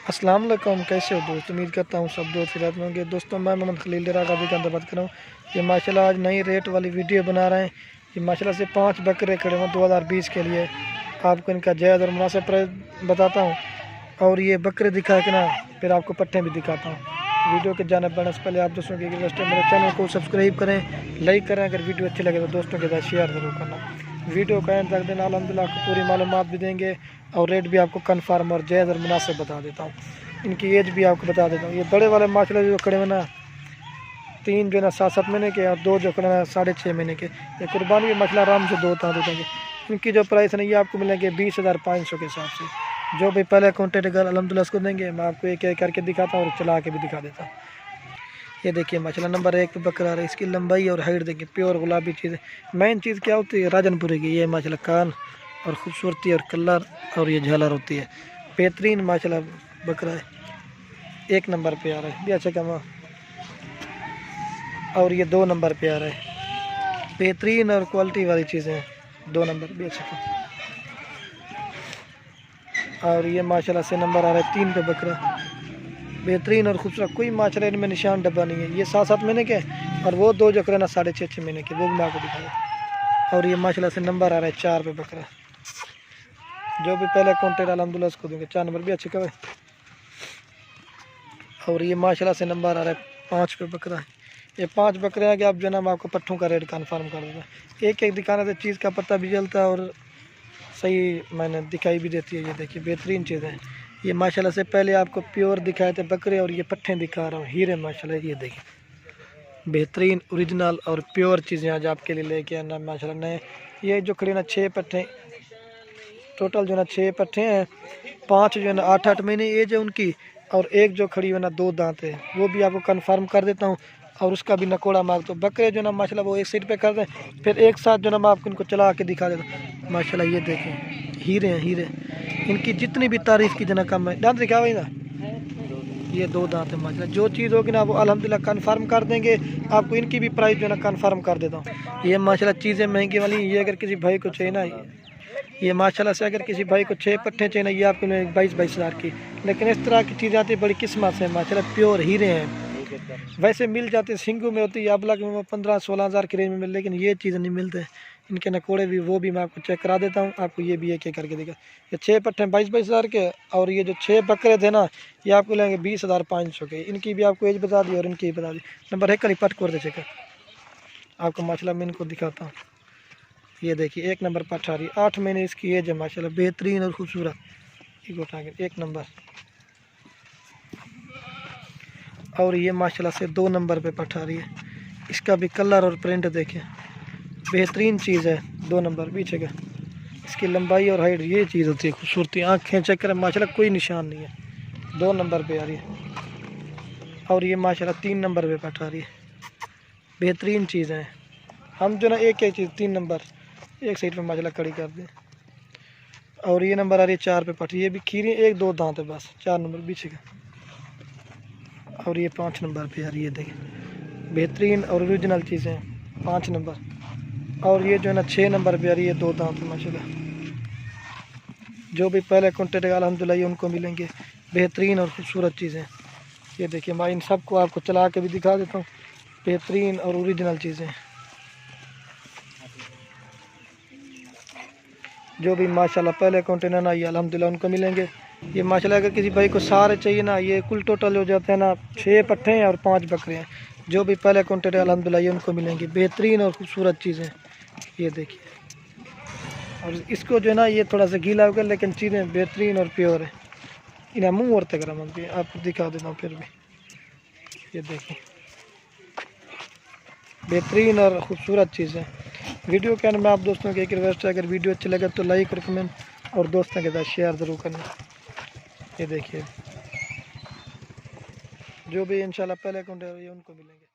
अस्सलाम वालेकुम, कैसे हो दोस्त। उम्मीद करता हूँ सब दोस्त खैरियत में होंगे। दोस्तों मैं मोहम्मद खलील गाजी के अंदर बात कर रहा हूँ। ये माशाल्लाह आज नई रेट वाली वीडियो बना रहे हैं। ये माशाल्लाह से 5 बकरे खड़े हुए 2020 के लिए। आपको इनका जायज़ और मुनासिब प्राइस बताता हूँ और ये बकरे दिखा के ना फिर आपको पट्टे भी दिखाता हूँ। वीडियो के जाने बढ़ने से पहले आप दोस्तों की रिक्वेस्ट है, मेरे चैनल को सब्सक्राइब करें, लाइक करें। अगर वीडियो अच्छी लगे तो दोस्तों के साथ शेयर ज़रूर करना। वीडियो का एंड तक देना, अल्हम्दुलिल्लाह आपको पूरी मालूमात भी देंगे और रेट भी आपको कन्फर्म और जायज़ और मुनासिब बता देता हूँ। इनकी एज भी आपको बता देता हूँ। ये बड़े वाले माशाल्लाह जो खड़े हुए ना 3 जो है ना 7-7 महीने के और 2 जो खड़े ना 6.5 महीने के। ये कुर्बानी के मसला आराम से 2 दांत देंगे। इनकी जो प्राइस है ना ये आपको मिलेंगे 20,500 के हिसाब से। जो भी पहले कॉन्टेक्ट कर अल्हम्दुलिल्लाह उसको देंगे। मैं आपको एक एक करके दिखाता हूँ और चला के भी दिखा देता हूँ। ये देखिए माशाल्लाह नंबर 1 पे बकरा है। इसकी लंबाई और हाइट देखिए, प्योर गुलाबी चीज़ है। मेन चीज़ क्या होती है राजनपुरी की, ये माशाल्लाह कान और खूबसूरती और कलर और ये झालर होती है। बेहतरीन माशाल्लाह बकरा है, 1 नंबर पे आ रहा है भी अच्छा कमा। और ये 2 नंबर पे आ रहा है। बेहतरीन और क्वालिटी वाली चीज़ें हैं, 2 नंबर भी अच्छा कमा। और ये माशाल्लाह से नंबर आ रहा है 3 पे बकरा। बेहतरीन और खूबसूरत, कोई माशाल्लाह इनमें निशान डब्बा नहीं है। ये 7-7 महीने के और वो 2 जो करे ना 6.5 महीने के, वो भी मैं आपको दिखाया। और ये माशाल्लाह से नंबर आ रहा है 4 पे बकरा। जो भी पहले कॉन्टेक्ट अल्हम्दुलिल्लाह उसको देंगे। 4 नंबर भी अच्छे कवे। और ये माशाल्लाह से नंबर आ रहा है 5 पे बकरा है। ये 5 बकरे हैं कि आप जो है ना मैं आपको पट्ठों का रेट कन्फर्म कर दूँगा। एक एक दिखाने से चीज़ का पता भी चलता है और सही मैंने दिखाई भी देती है। ये देखिए बेहतरीन चीज़ है। ये माशाल्लाह से पहले आपको प्योर दिखाए थे बकरे और ये पट्ठे दिखा रहा हूँ हीरे माशाल्लाह। ये देखिए बेहतरीन ओरिजिनल और प्योर चीज़ें आज आपके लिए लेके आना माशाल्लाह नए। ये जो खड़े ना 6 पट्ठे टोटल जो ना 6 पट्ठे हैं। 5 जो है ना 8-8 महीने एज है उनकी और एक जो खड़ी है ना 2 दांत है, वो भी आपको कंफर्म कर देता हूँ। और उसका भी नकोड़ा मार दो। बकरे जो ना माशाल्लाह वो एक साइड पे कर दें, फिर एक साथ जो ना मैं आपको इनको चला के दिखा देता हूँ। माशाल्लाह ये देखें हीरे हैं हीरे। इनकी जितनी भी तारीफ़ की जना कम है। दांत दिखा भाई ना, ये 2 दांत है माशाल्लाह। जो चीज़ होगी ना वो अल्हम्दुलिल्लाह कन्फर्म कर देंगे। आपको इनकी भी प्राइस जो है ना कन्फर्म कर देता हूँ। ये माशाल्लाह चीज़ें महंगी वाली, ये अगर किसी भाई को चाहिए ना, ये माशाल्लाह से अगर किसी भाई को 6 पट्टे चाहिए ना, ये आपको 22-22 हज़ार की। लेकिन इस तरह की चीज़ें आती है बड़ी किस्मत से माशाल्लाह, प्योर हीरे हैं। वैसे मिल जाते हैं, सिंगू में होती है, अबला में 15-16 हज़ार की रेंज में मिल, लेकिन ये चीज़ नहीं मिलते। इनके नकोड़े भी वो भी मैं आपको चेक करा देता हूँ। आपको ये भी एक एक करके देगा। ये 6 पट्टे 22-22 हज़ार के और ये जो 6 बकरे थे ना ये आपको लेंगे 20,500 के। इनकी भी आपको एज बता दी और इनकी भी बता दी। नंबर 1 करी पट कर दे चेक आपको माशाल्लाह मैं इनको दिखाता हूँ। ये देखिए 1 नंबर पट आ रही है, 8 महीने इसकी एज है माशाल्लाह। बेहतरीन और खूबसूरत एक नंबर। और ये माशाल्लाह से 2 नंबर पे पट आ रही है। इसका भी कलर और प्रिंट देखें, बेहतरीन चीज़ है। 2 नंबर पीछे का, इसकी लंबाई और हाइट ये चीज़ होती है खूबसूरती। आँखें चेक करें माशाल्लाह, कोई निशान नहीं है। 2 नंबर पे आ रही है। और ये माशाल्लाह 3 नंबर पे पट आ रही है। बेहतरीन चीज़ है। हम जो ना एक एक चीज़ 3 नंबर एक साइड पे माशाल्लाह खड़ी कर दें। और ये नंबर आ रही है 4 पे पट। ये भी खीरी 1-2 दांत है बस। 4 नंबर पीछे का। और ये 5 नंबर पे आ रही है देखिए, बेहतरीन और ओरिजिनल चीज़ें 5 नंबर। और ये जो है ना 6 नंबर पे आ रही है 2 दांत माशाल्लाह। जो भी पहले कॉन्टेक्ट अल्हम्दुलिल्लाह उनको मिलेंगे बेहतरीन और खूबसूरत चीज़ें। ये देखिए मैं इन सबको आपको चला के भी दिखा देता हूँ। बेहतरीन और ओरिजिनल चीज़ें जो भी माशाल्लाह पहले कॉन्टेक्ट ना ये अल्हम्दुलिल्लाह उनको मिलेंगे। ये माशाल्लाह अगर किसी भाई को सारे चाहिए ना, ये कुल टोटल हो जाते हैं ना 6 पट्ठे हैं और 5 बकरे हैं। जो भी पहले कॉन्टेक्ट अल्हम्दुलिल्लाह ये उनको मिलेंगी बेहतरीन और खूबसूरत चीज़ें। ये देखिए, और इसको जो है ना ये थोड़ा सा गीला होगा लेकिन चीज़ें बेहतरीन और प्योर है। इन्हें मुँह और तक रहा आपको दिखा देता हूँ फिर भी। ये देखिए बेहतरीन और ख़ूबसूरत चीज़ें। वीडियो के अंदर मैं आप दोस्तों की एक रिक्वेस्ट है, अगर वीडियो अच्छी लगे तो लाइक और कमेंट और दोस्तों के साथ शेयर ज़रूर करना। ये देखिए जो भी इंशाल्लाह पहले कॉन्टेक्ट उनको मिलेंगे।